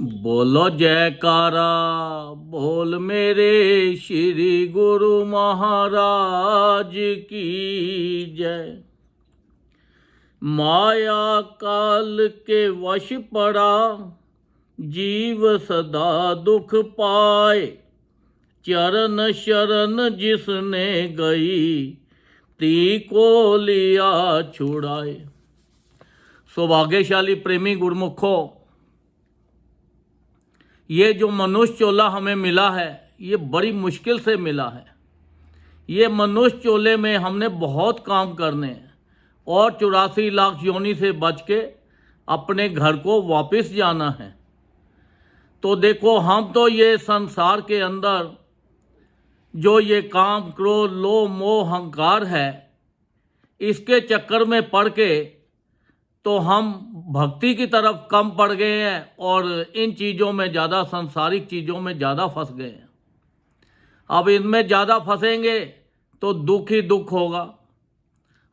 बोलो जयकारा बोल मेरे श्री गुरु महाराज की जय। माया काल के वश पड़ा जीव सदा दुख पाए, चरण शरण जिसने गई ती को लिया छुड़ाए। सौभाग्यशाली प्रेमी गुरुमुखो, ये जो मनुष्य चोला हमें मिला है ये बड़ी मुश्किल से मिला है। ये मनुष्य चोले में हमने बहुत काम करने हैं और 84 लाख योनि से बच के अपने घर को वापस जाना है। तो देखो, हम तो ये संसार के अंदर जो ये काम क्रोध लोभ मोह अहंकार है, इसके चक्कर में पड़ के तो हम भक्ति की तरफ कम पड़ गए हैं और इन चीज़ों में ज़्यादा, सांसारिक चीज़ों में ज़्यादा फंस गए हैं। अब इनमें ज़्यादा फंसेंगे तो दुख ही दुख होगा।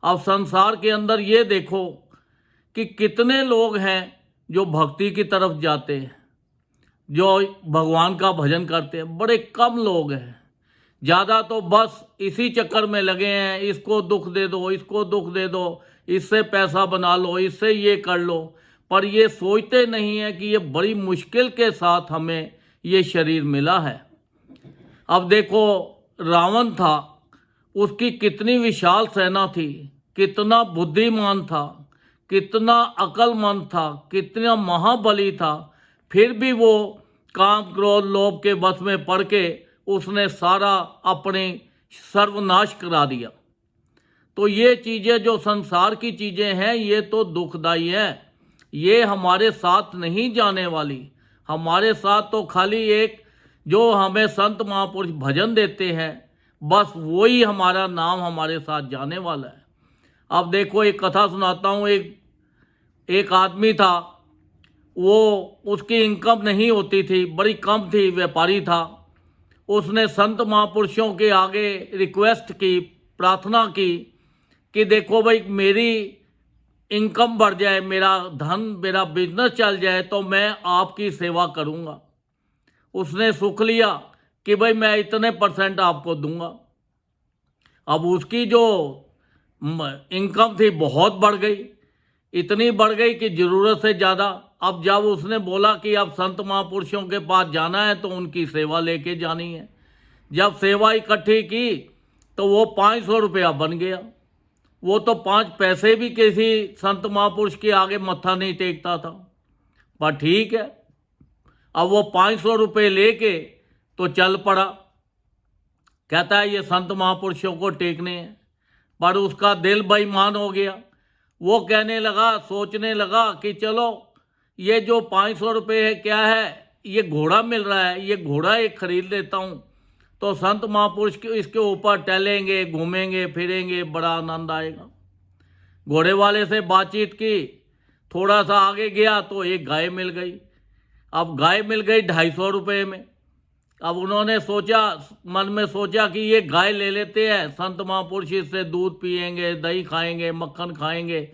अब संसार के अंदर ये देखो कि कितने लोग हैं जो भक्ति की तरफ जाते हैं, जो भगवान का भजन करते हैं। बड़े कम लोग हैं, ज़्यादा तो बस इसी चक्कर में लगे हैं, इसको दुख दे दो, इसको दुख दे दो, इससे पैसा बना लो, इससे ये कर लो। पर ये सोचते नहीं है कि ये बड़ी मुश्किल के साथ हमें ये शरीर मिला है। अब देखो, रावण था, उसकी कितनी विशाल सेना थी, कितना बुद्धिमान था, कितना अक्लमंद था, कितना महाबली था, फिर भी वो काम क्रोध लोभ के बस में पड़ के उसने सारा अपने सर्वनाश करा दिया। तो ये चीज़ें जो संसार की चीज़ें हैं ये तो दुखदाई है, ये हमारे साथ नहीं जाने वाली। हमारे साथ तो खाली एक जो हमें संत महापुरुष भजन देते हैं, बस वही हमारा नाम हमारे साथ जाने वाला है। अब देखो, एक कथा सुनाता हूँ। एक आदमी था, वो उसकी इनकम नहीं होती थी, बड़ी कम थी, व्यापारी था। उसने संत महापुरुषों के आगे रिक्वेस्ट की, प्रार्थना की कि देखो भाई, मेरी इनकम बढ़ जाए, मेरा धन, मेरा बिजनेस चल जाए तो मैं आपकी सेवा करूँगा। उसने सुख लिया कि भाई मैं इतने % आपको दूंगा। अब उसकी जो इनकम थी बहुत बढ़ गई, इतनी बढ़ गई कि ज़रूरत से ज़्यादा। अब जब उसने बोला कि अब संत महापुरुषों के पास जाना है तो उनकी सेवा लेके जानी है, जब सेवा इकट्ठी की तो वो 500 रुपया बन गया। वो तो 5 पैसे भी किसी संत महापुरुष के आगे मत्था नहीं टेकता था, पर ठीक है। अब वो 500 रुपये लेके तो चल पड़ा, कहता है ये संत महापुरुषों को टेकने हैं। पर उसका दिल बेईमान हो गया। वो कहने लगा, सोचने लगा कि चलो ये जो 500 रुपये है, क्या है, ये घोड़ा मिल रहा है, ये घोड़ा एक खरीद लेता हूँ तो संत महापुरुष के इसके ऊपर टहलेंगे, घूमेंगे फिरेंगे, बड़ा आनंद आएगा। घोड़े वाले से बातचीत की, थोड़ा सा आगे गया तो एक गाय मिल गई। अब गाय मिल गई 250 रुपये में। अब उन्होंने सोचा, मन में सोचा कि ये गाय ले लेते हैं, संत महापुरुष इससे दूध पिएंगे, दही खाएंगे, मक्खन खाएंगे,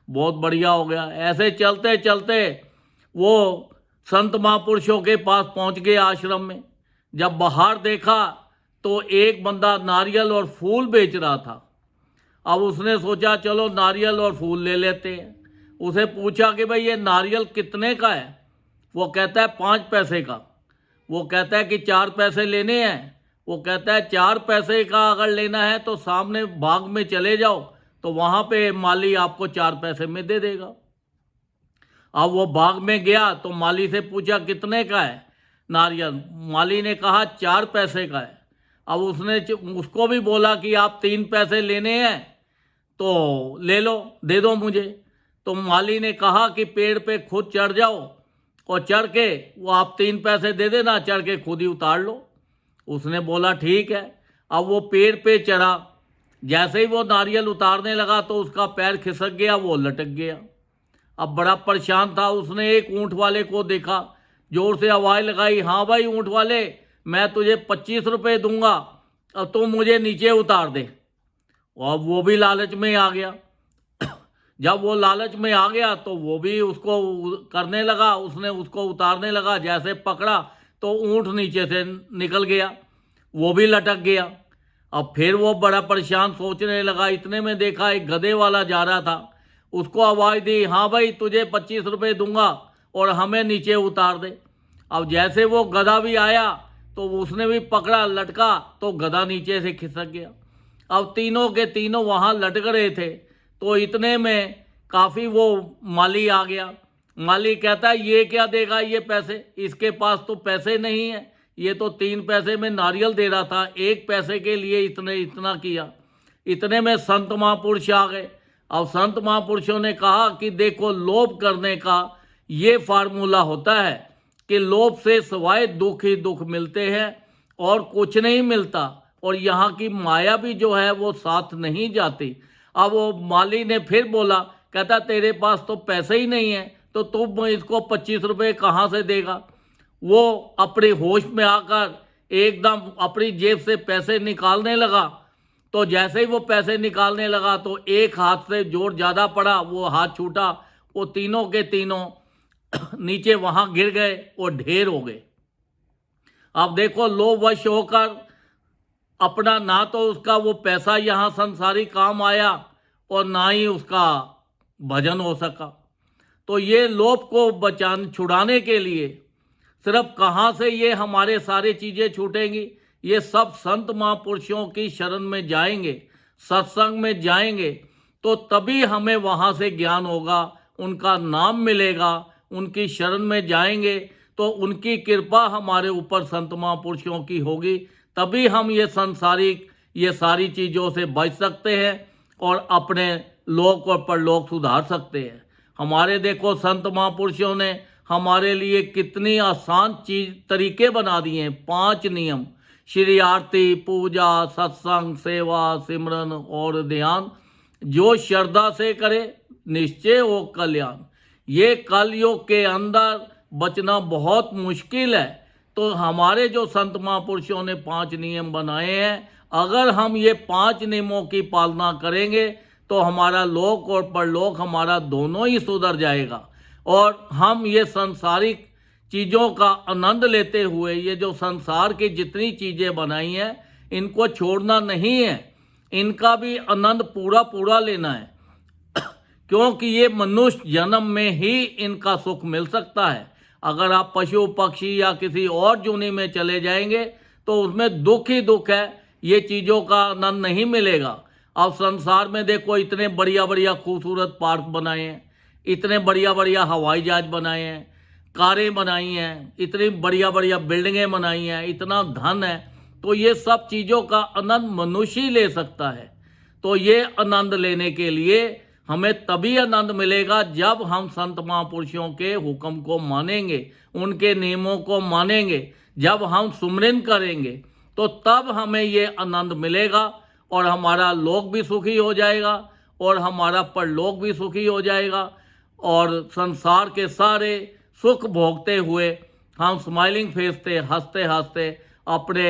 बहुत बढ़िया हो गया। ऐसे चलते चलते वो संत महापुरुषों के पास पहुंच गए आश्रम में। जब बाहर देखा तो एक बंदा नारियल और फूल बेच रहा था। अब उसने सोचा चलो नारियल और फूल ले लेते हैं। उसे पूछा कि भाई ये नारियल कितने का है? वो कहता है 5 पैसे का। वो कहता है कि 4 पैसे लेने हैं? वो कहता है 4 पैसे का अगर लेना है तो सामने बाग में चले जाओ, तो वहाँ पे माली आपको 4 पैसे में दे देगा। अब वो बाग में गया तो माली से पूछा कितने का है नारियल? माली ने कहा 4 पैसे का है। अब उसने उसको भी बोला कि आप 3 पैसे लेने हैं तो ले लो, दे दो मुझे। तो माली ने कहा कि पेड़ पे खुद चढ़ जाओ और चढ़ के वो आप 3 पैसे दे देना, चढ़ के खुद ही उतार लो। उसने बोला ठीक है। अब वो पेड़ पे चढ़ा, जैसे ही वो नारियल उतारने लगा तो उसका पैर खिसक गया, वो लटक गया। अब बड़ा परेशान था। उसने एक ऊँट वाले को देखा, जोर से आवाज़ लगाई, हाँ भाई ऊँट वाले, मैं तुझे 25 रुपये दूंगा, अब तुम मुझे नीचे उतार दे। और वो भी लालच में आ गया। जब वो लालच में आ गया तो वो भी उसको करने लगा, उसने उसको उतारने लगा, जैसे पकड़ा तो ऊँट नीचे से निकल गया, वो भी लटक गया। अब फिर वो बड़ा परेशान सोचने लगा, इतने में देखा एक गधे वाला जा रहा था, उसको आवाज़ दी, हाँ भाई तुझे 25 रुपये दूंगा और हमें नीचे उतार दे। अब जैसे वो गधा भी आया तो उसने भी पकड़ा, लटका तो गधा नीचे से खिसक गया। अब तीनों के तीनों वहाँ लटक रहे थे, तो इतने में काफ़ी वो माली आ गया। माली कहता है ये क्या देगा ये पैसे, इसके पास तो पैसे नहीं है, ये तो 3 पैसे में नारियल दे रहा था, 1 पैसे के लिए इतने इतना किया। इतने में संत महापुरुष आ गए। अब संत महापुरुषों ने कहा कि देखो, लोभ करने का ये फार्मूला होता है कि लोभ से सिवाय दुख ही दुख मिलते हैं और कुछ नहीं मिलता, और यहाँ की माया भी जो है वो साथ नहीं जाती। अब वो माली ने फिर बोला, कहता तेरे पास तो पैसे ही नहीं है, तो तुम इसको 25 रुपये कहाँ से देगा। वो अपने होश में आकर एकदम अपनी जेब से पैसे निकालने लगा, तो जैसे ही वो पैसे निकालने लगा तो एक हाथ से जोर ज़्यादा पड़ा, वो हाथ छूटा, वो तीनों के तीनों नीचे वहाँ गिर गए और ढेर हो गए। अब देखो, लोभवश होकर अपना ना तो उसका वो पैसा यहाँ संसारी काम आया और ना ही उसका भजन हो सका। तो ये लोभ को छुड़ाने के लिए सिर्फ कहाँ से ये हमारे सारी चीज़ें छूटेंगी, ये सब संत महापुरुषों की शरण में जाएंगे, सत्संग में जाएंगे, तो तभी हमें वहाँ से ज्ञान होगा, उनका नाम मिलेगा। उनकी शरण में जाएंगे तो उनकी कृपा हमारे ऊपर संत महापुरुषों की होगी, तभी हम ये सांसारिक ये सारी चीज़ों से बच सकते हैं और अपने लोक और परलोक सुधार सकते हैं। हमारे देखो, संत महापुरुषों ने हमारे लिए कितनी आसान तरीके बना दिए हैं। 5 नियम, श्री आरती, पूजा, सत्संग, सेवा, सिमरन और ध्यान, जो श्रद्धा से करे निश्चय हो कल्याण। ये कलयुग के अंदर बचना बहुत मुश्किल है, तो हमारे जो संत महापुरुषों ने 5 नियम बनाए हैं, अगर हम ये 5 नियमों की पालना करेंगे तो हमारा लोक और परलोक हमारा दोनों ही सुधर जाएगा, और हम ये सांसारिक चीज़ों का आनंद लेते हुए ये जो संसार की जितनी चीज़ें बनाई हैं इनको छोड़ना नहीं है, इनका भी आनंद पूरा पूरा लेना है, क्योंकि ये मनुष्य जन्म में ही इनका सुख मिल सकता है। अगर आप पशु पक्षी या किसी और जूनी में चले जाएंगे तो उसमें दुख ही दुख है, ये चीज़ों का आनंद नहीं मिलेगा। अब संसार में देखो, इतने बढ़िया बढ़िया खूबसूरत पार्क बनाए हैं, इतने बढ़िया बढ़िया हवाई जहाज बनाए हैं, कारें बनाई हैं, इतनी बढ़िया बढ़िया बिल्डिंगें बनाई हैं, इतना धन है, तो ये सब चीज़ों का आनंद मनुष्य ही ले सकता है। तो ये आनंद लेने के लिए हमें तभी आनंद मिलेगा जब हम संत महापुरुषों के हुक्म को मानेंगे, उनके नियमों को मानेंगे, जब हम सुमिरन करेंगे तो तब हमें ये आनंद मिलेगा, और हमारा लोक भी सुखी हो जाएगा और हमारा परलोक भी सुखी हो जाएगा, और संसार के सारे सुख भोगते हुए हम स्माइलिंग फेस से हंसते हंसते अपने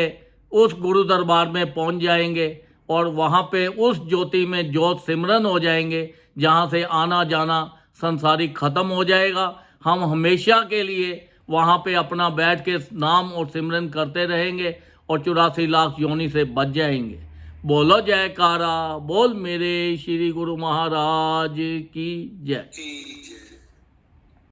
उस गुरु दरबार में पहुंच जाएंगे, और वहाँ पे उस ज्योति में ज्योत सिमरन हो जाएंगे, जहाँ से आना जाना संसारिक ख़त्म हो जाएगा। हम हमेशा के लिए वहाँ पे अपना बैठ के नाम और सिमरन करते रहेंगे और 84 लाख योनि से बच जाएंगे। बोलो जयकारा, बोल मेरे श्री गुरु महाराज की जय।